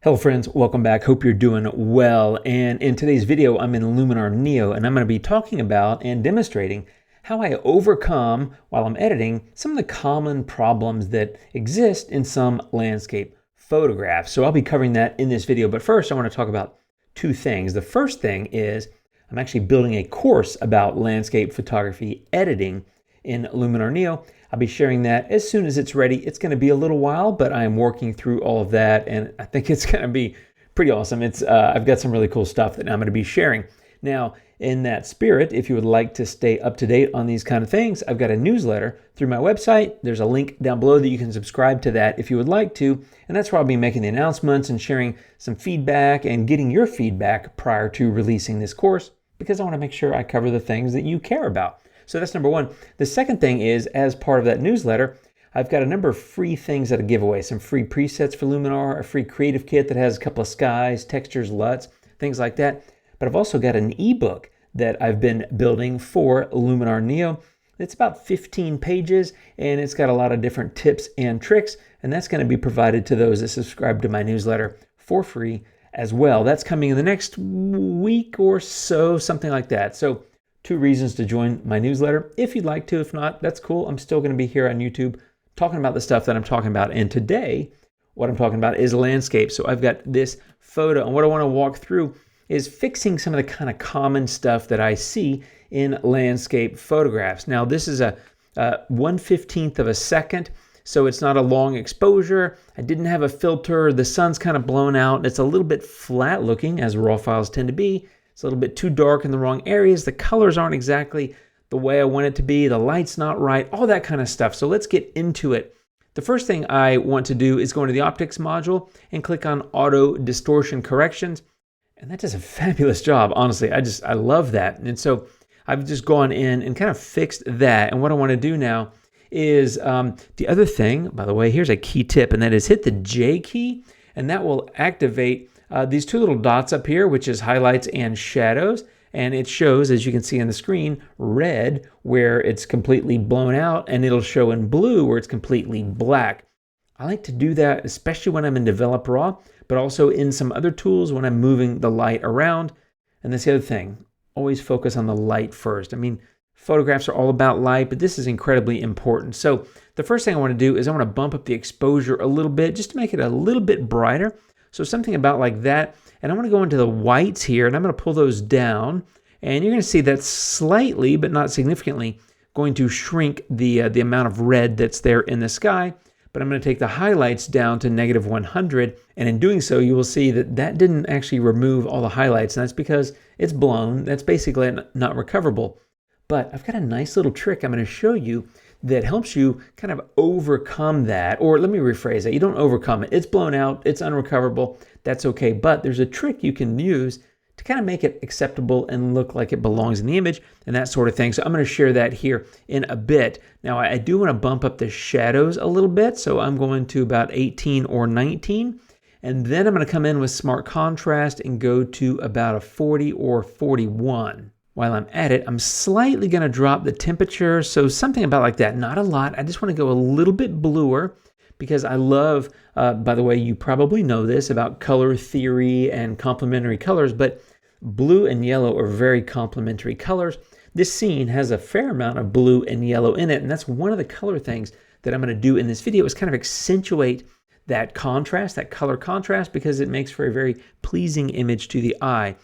Hello friends, welcome back. Hope you're doing well. And in today's video, I'm in Luminar Neo, and I'm going to be talking about and demonstrating how I overcome, while I'm editing, some of the common problems that exist in some landscape photographs. So I'll be covering that in this video. But first, I want to talk about two things. The first thing is I'm actually building a course about landscape photography editing in Luminar Neo. I'll be sharing that as soon as it's ready. It's going to be a little while, but I am working through all of that, and I think it's going to be pretty awesome. I've got some really cool stuff that I'm going to be sharing. Now, in that spirit, if you would like to stay up to date on these kind of things, I've got a newsletter through my website. There's a link down below that you can subscribe to that if you would like to, and that's where I'll be making the announcements and sharing some feedback and getting your feedback prior to releasing this course, because I want to make sure I cover the things that you care about. So that's number one. The second thing is, as part of that newsletter, I've got a number of free things that I give away. Some free presets for Luminar, a free creative kit that has a couple of skies, textures, LUTs, things like that. But I've also got an ebook that I've been building for Luminar Neo. It's about 15 pages, and it's got a lot of different tips and tricks, and that's going to be provided to those that subscribe to my newsletter for free as well. That's coming in the next week or so, something like that. So 2 reasons to join my newsletter. If you'd like to, if not, that's cool. I'm still going to be here on YouTube talking about the stuff that I'm talking about. And today, what I'm talking about is landscape. So I've got this photo, and what I want to walk through is fixing some of the kind of common stuff that I see in landscape photographs. Now, this is a 1/15 of a second, so it's not a long exposure. I didn't have a filter. The sun's kind of blown out. It's a little bit flat looking, as raw files tend to be. It's a little bit too dark in the wrong areas. The colors aren't exactly the way I want it to be. The light's not right, all that kind of stuff. So let's get into it. The first thing I want to do is go into the optics module and click on auto distortion corrections. And that does a fabulous job, honestly. I love that. And so I've just gone in and kind of fixed that. And what I want to do now is the other thing, by the way, here's a key tip, and that is hit the J key, and that will activate these 2 little dots up here, which is highlights and shadows. And it shows, as you can see on the screen, red where it's completely blown out, and it'll show in blue where it's completely black. I like to do that, especially when I'm in Develop Raw, but also in some other tools when I'm moving the light around. And that's the other thing, always focus on the light first. I mean, photographs are all about light, but this is incredibly important. So the first thing I want to do is I want to bump up the exposure a little bit just to make it a little bit brighter. So something about like that. And I'm going to go into the whites here, and I'm going to pull those down. And you're going to see that slightly, but not significantly, going to shrink the amount of red that's there in the sky. But I'm going to take the highlights down to -100. And in doing so, you will see that that didn't actually remove all the highlights. And that's because it's blown. That's basically not recoverable. But I've got a nice little trick I'm going to show you that helps you kind of overcome that. Or let me rephrase that. You don't overcome it. It's blown out. It's unrecoverable. That's okay. But there's a trick you can use to kind of make it acceptable and look like it belongs in the image and that sort of thing. So I'm going to share that here in a bit. Now, I do want to bump up the shadows a little bit. So I'm going to about 18 or 19. And then I'm going to come in with smart contrast and go to about a 40 or 41. While I'm at it, I'm slightly going to drop the temperature, so something about like that. Not a lot. I just want to go a little bit bluer because I love, by the way, you probably know this about color theory and complementary colors, but blue and yellow are very complementary colors. This scene has a fair amount of blue and yellow in it, and that's one of the color things that I'm going to do in this video is kind of accentuate that contrast, that color contrast, because it makes for a very pleasing image to the eye.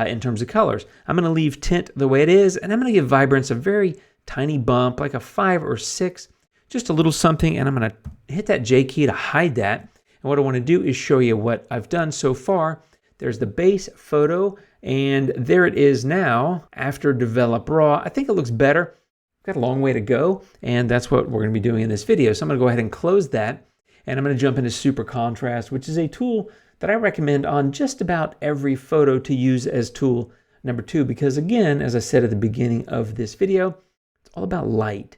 In terms of colors, I'm going to leave tint the way it is, and I'm going to give vibrance a very tiny bump, like a 5 or 6, just a little something, and I'm going to hit that J key to hide that. And what I want to do is show you what I've done so far. There's the base photo, and there it is now after Develop Raw. I think it looks better. Got a long way to go, and that's what we're going to be doing in this video. So I'm going to go ahead and close that, and I'm going to jump into Super Contrast, which is a tool that I recommend on just about every photo to use as tool number 2, because again, as I said at the beginning of this video, it's all about light.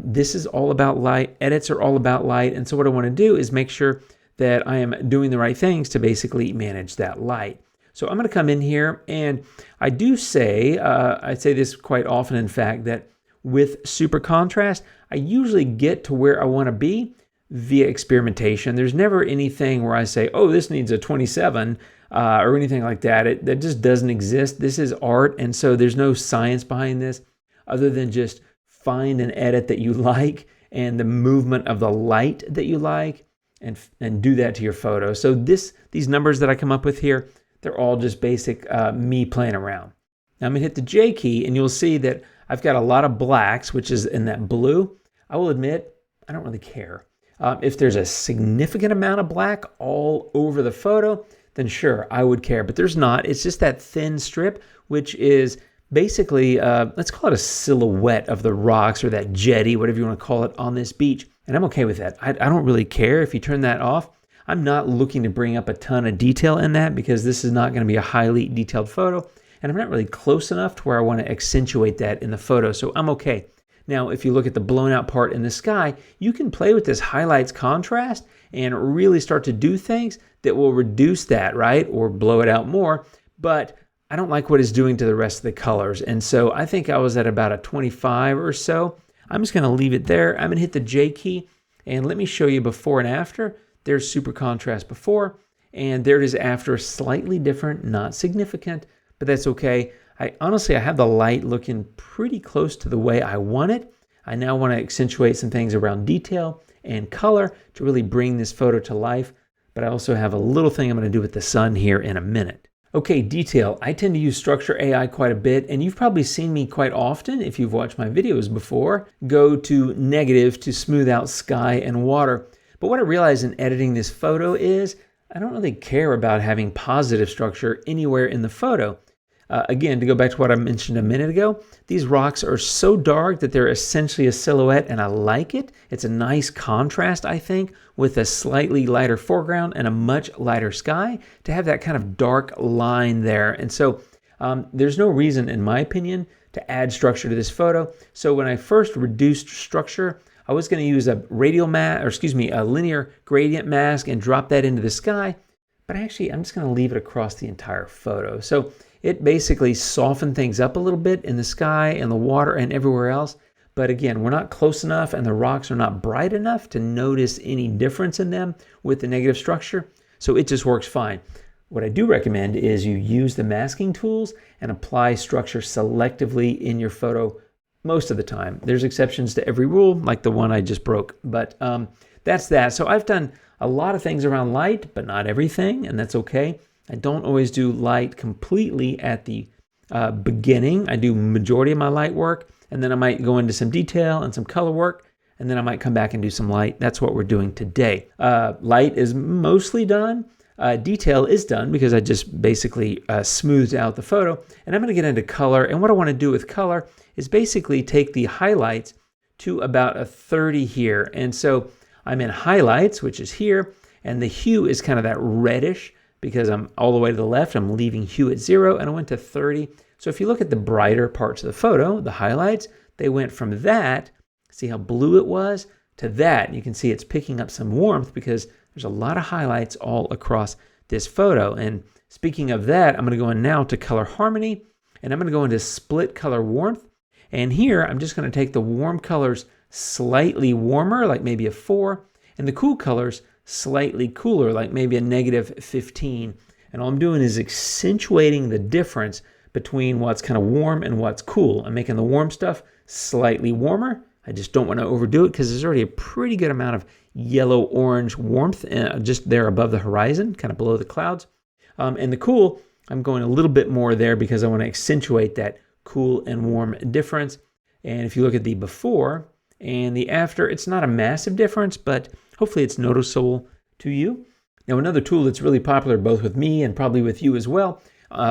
This is all about light. Edits are all about light. And so what I want to do is make sure that I am doing the right things to basically manage that light. So I'm going to come in here, and I do say, I say this quite often, in fact, that with super contrast, I usually get to where I want to be via experimentation. There's never anything where I say, oh, this needs a 27 or anything like that. That just doesn't exist. This is art, and so there's no science behind this other than just find an edit that you like and the movement of the light that you like, and do that to your photo. So these numbers that I come up with here, they're all just basic me playing around. Now I'm gonna hit the J key, and you'll see that I've got a lot of blacks, which is in that blue. I will admit, I don't really care. If there's a significant amount of black all over the photo, then sure, I would care, but there's not. It's just that thin strip, which is basically, let's call it a silhouette of the rocks or that jetty, whatever you want to call it, on this beach. And I'm okay with that. I don't really care if you turn that off. I'm not looking to bring up a ton of detail in that because this is not going to be a highly detailed photo. And I'm not really close enough to where I want to accentuate that in the photo. So I'm okay. Now, if you look at the blown out part in the sky, you can play with this highlights contrast and really start to do things that will reduce that, right? Or blow it out more. But I don't like what it's doing to the rest of the colors. And so I think I was at about a 25 or so. I'm just going to leave it there. I'm going to hit the J key, and let me show you before and after. There's super contrast before, and there it is after. Slightly different, not significant, but that's okay. Honestly, I have the light looking pretty close to the way I want it. I now want to accentuate some things around detail and color to really bring this photo to life. But I also have a little thing I'm going to do with the sun here in a minute. Okay, detail. I tend to use Structure AI quite a bit, and you've probably seen me quite often, if you've watched my videos before, go to negative to smooth out sky and water. But what I realized in editing this photo is I don't really care about having positive structure anywhere in the photo. Again, to go back to what I mentioned a minute ago, these rocks are so dark that they're essentially a silhouette, and I like it. It's a nice contrast, I think, with a slightly lighter foreground and a much lighter sky to have that kind of dark line there. And so there's no reason, in my opinion, to add structure to this photo. So when I first reduced structure, I was going to use a a linear gradient mask and drop that into the sky. But actually, I'm just going to leave it across the entire photo. So it basically softened things up a little bit in the sky and the water and everywhere else. But again, we're not close enough and the rocks are not bright enough to notice any difference in them with the negative structure. So it just works fine. What I do recommend is you use the masking tools and apply structure selectively in your photo most of the time. There's exceptions to every rule, like the one I just broke. But that's that. So I've done a lot of things around light, but not everything, and that's okay. I don't always do light completely at the beginning. I do majority of my light work, and then I might go into some detail and some color work, and then I might come back and do some light. That's what we're doing today. Light is mostly done. Detail is done because I just basically smoothed out the photo, and I'm going to get into color. And what I want to do with color is basically take the highlights to about a 30 here. And so I'm in highlights, which is here, and the hue is kind of that reddish because I'm all the way to the left. I'm leaving hue at 0, and I went to 30. So if you look at the brighter parts of the photo, the highlights, they went from that, see how blue it was, to that. You can see it's picking up some warmth because there's a lot of highlights all across this photo. And speaking of that, I'm going to go in now to color harmony, and I'm going to go into split color warmth. And here, I'm just going to take the warm colors slightly warmer, like maybe a 4, and the cool colors slightly cooler, like maybe a -15. And all I'm doing is accentuating the difference between what's kind of warm and what's cool. I'm making the warm stuff slightly warmer. I just don't want to overdo it because there's already a pretty good amount of yellow-orange warmth just there above the horizon, kind of below the clouds. And the cool, I'm going a little bit more there because I want to accentuate that cool and warm difference. And if you look at the before and the after, it's not a massive difference, but hopefully it's noticeable to you. Now, another tool that's really popular both with me and probably with you as well,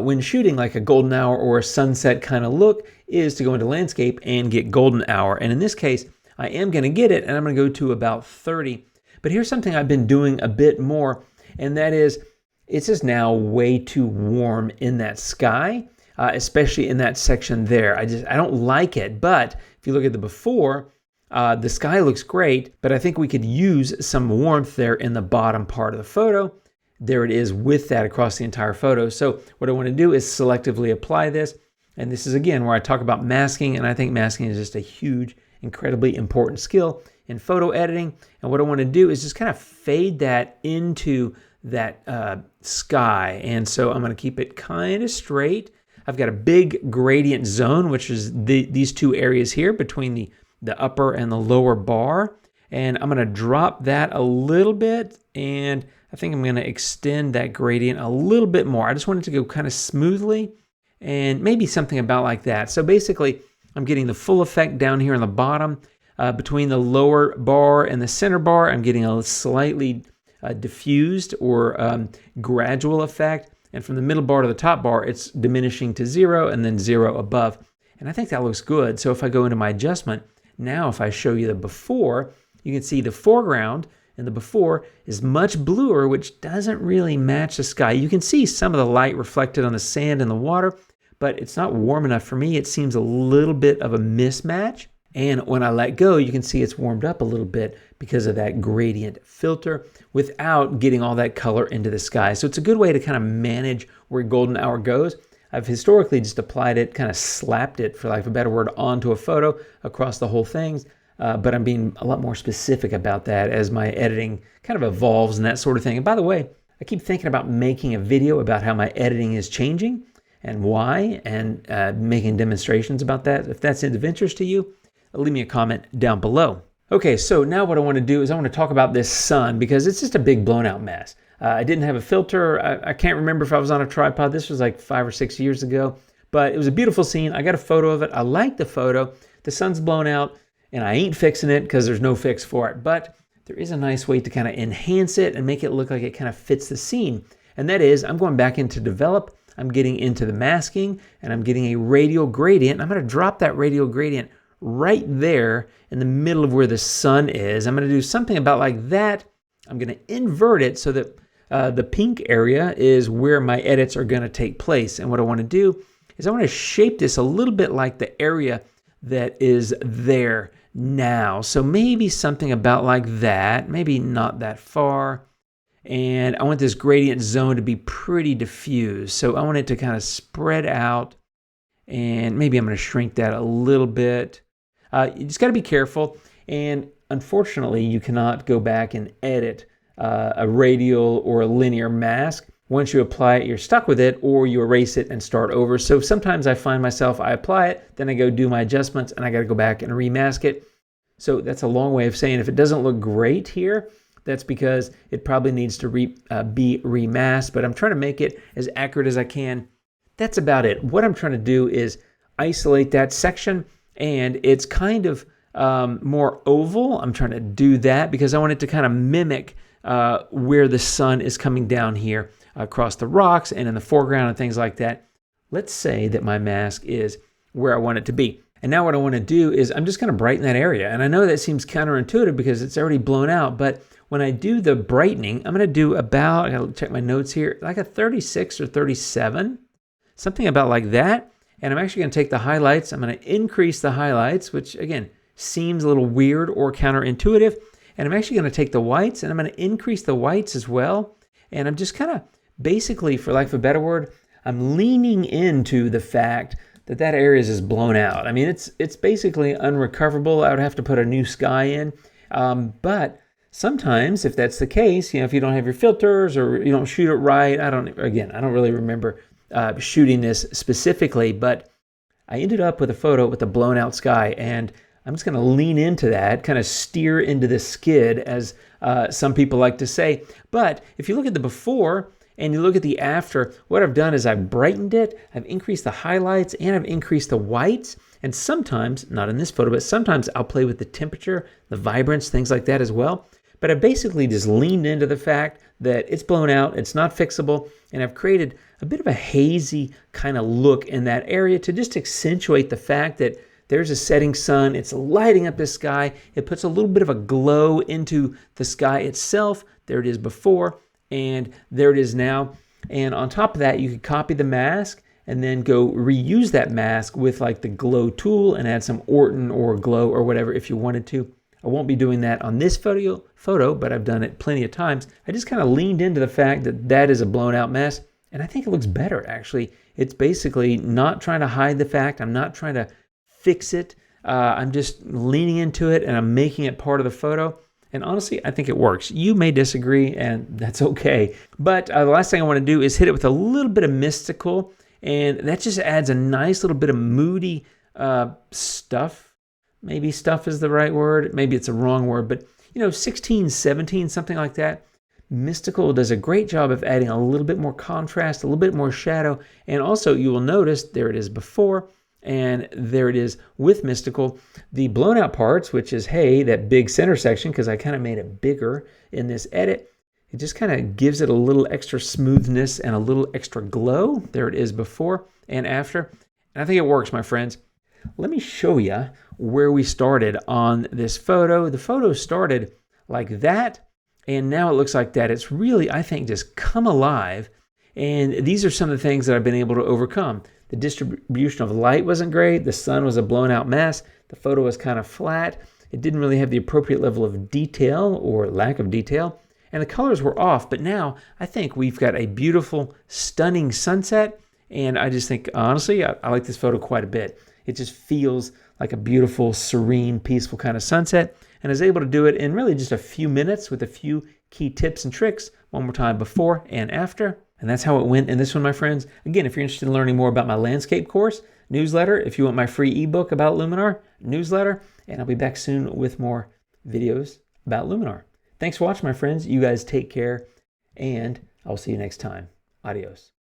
when shooting like a golden hour or a sunset kind of look, is to go into landscape and get golden hour. And in this case, I am going to get it, and I'm going to go to about 30. But here's something I've been doing a bit more, and that is it's just now way too warm in that sky, especially in that section there. I don't like it. But if you look at the before, the sky looks great, but I think we could use some warmth there in the bottom part of the photo. There it is with that across the entire photo. So what I want to do is selectively apply this. And this is, again, where I talk about masking, and I think masking is just a huge, incredibly important skill in photo editing. And what I want to do is just kind of fade that into that sky. And so I'm going to keep it kind of straight. I've got a big gradient zone, which is these two areas here between the upper and the lower bar. And I'm going to drop that a little bit, and I think I'm going to extend that gradient a little bit more. I just want it to go kind of smoothly, and maybe something about like that. So basically, I'm getting the full effect down here on the bottom. Between the lower bar and the center bar, I'm getting a slightly diffused or gradual effect. And from the middle bar to the top bar, it's diminishing to 0 and then 0 above. And I think that looks good. So if I go into my adjustment, now if I show you the before, you can see the foreground and the before is much bluer, which doesn't really match the sky. You can see some of the light reflected on the sand and the water, but it's not warm enough for me. It seems a little bit of a mismatch. And when I let go, you can see it's warmed up a little bit because of that gradient filter without getting all that color into the sky. So it's a good way to kind of manage where golden hour goes. I've historically just applied it, kind of slapped it, for lack of a better word, onto a photo across the whole thing. But I'm being a lot more specific about that as my editing kind of evolves and that sort of thing. And by the way, I keep thinking about making a video about how my editing is changing and why, and making demonstrations about that. If that's of interest to you, leave me a comment down below. Okay, so now what I want to do is I want to talk about this sun, because it's just a big blown out mess. I didn't have a filter. I can't remember if I was on a tripod. This was like 5 or 6 years ago, but it was a beautiful scene. I got a photo of it. I like the photo. The sun's blown out, and I ain't fixing it because there's no fix for it. But there is a nice way to kind of enhance it and make it look like it kind of fits the scene. And that is, I'm going back into develop. I'm getting into the masking, and I'm getting a radial gradient. I'm going to drop that radial gradient right there in the middle of where the sun is. I'm going to do something about like that. I'm going to invert it so that the pink area is where my edits are going to take place. And what I want to do is I want to shape this a little bit like the area that is there now. So maybe something about like that, maybe not that far. And I want this gradient zone to be pretty diffuse. So I want it to kind of spread out, and maybe I'm going to shrink that a little bit. You just got to be careful. And unfortunately, you cannot go back and edit a radial or a linear mask. Once you apply it, you're stuck with it, or you erase it and start over. So sometimes I find myself, I apply it, then I go do my adjustments, and I got to go back and remask it. So that's a long way of saying if it doesn't look great here, that's because it probably needs to be remasked, but I'm trying to make it as accurate as I can. That's about it. What I'm trying to do is isolate that section, and it's kind of more oval. I'm trying to do that because I want it to kind of mimic where the sun is coming down here across the rocks and in the foreground and things like that. Let's say that my mask is where I want it to be. And now what I want to do is I'm just going to brighten that area. And I know that seems counterintuitive because it's already blown out, but when I do the brightening, I'm going to do about, I got to check my notes here, like a 36 or 37, something about like that. And I'm actually going to take the highlights. I'm going to increase the highlights, which again, seems a little weird or counterintuitive. And I'm actually going to take the whites, and I'm going to increase the whites as well. And I'm just kind of basically, for lack of a better word, I'm leaning into the fact that that area is just blown out. I mean, it's basically unrecoverable. I would have to put a new sky in. But sometimes, if that's the case, if you don't have your filters or you don't shoot it right, I don't really remember shooting this specifically, but I ended up with a photo with a blown out sky, and I'm just going to lean into that, kind of steer into the skid, as some people like to say. But if you look at the before and you look at the after, what I've done is I've brightened it, I've increased the highlights, and I've increased the whites. And sometimes, not in this photo, but sometimes I'll play with the temperature, the vibrance, things like that as well. But I've basically just leaned into the fact that it's blown out, it's not fixable, and I've created a bit of a hazy kind of look in that area to just accentuate the fact that there's a setting sun, it's lighting up the sky, it puts a little bit of a glow into the sky itself. There it is before, and there it is now. And on top of that, you could copy the mask and then go reuse that mask with like the glow tool and add some Orton or glow or whatever if you wanted to. I won't be doing that on this photo, but I've done it plenty of times. I just kind of leaned into the fact that that is a blown out mess, and I think it looks better, actually. It's basically not trying to hide the fact. I'm not trying to fix it. I'm just leaning into it and I'm making it part of the photo. And honestly, I think it works. You may disagree, and that's okay. But the last thing I want to do is hit it with a little bit of mystical, and that just adds a nice little bit of moody stuff. Maybe stuff is the right word. Maybe it's a wrong word, but 16, 17, something like that. Mystical does a great job of adding a little bit more contrast, a little bit more shadow, and also you will notice there it is before, and there it is with mystical. The blown out parts, which is, hey, that big center section, because I kind of made it bigger in this edit, it just kind of gives it a little extra smoothness and a little extra glow. There it is before and after. And I think it works, my friends. Let me show you where we started on this photo. The photo started like that, and now it looks like that. It's really, I think, just come alive. And these are some of the things that I've been able to overcome. The distribution of light wasn't great. The sun was a blown out mess. The photo was kind of flat. It didn't really have the appropriate level of detail or lack of detail. And the colors were off. But now I think we've got a beautiful, stunning sunset. And I just think, honestly, I like this photo quite a bit. It just feels like a beautiful, serene, peaceful kind of sunset. And I was able to do it in really just a few minutes with a few key tips and tricks. One more time, before and after. And that's how it went in this one, my friends. Again, if you're interested in learning more about my landscape course, newsletter, if you want my free ebook about Luminar, newsletter, and I'll be back soon with more videos about Luminar. Thanks for watching, my friends. You guys take care, and I'll see you next time. Adios.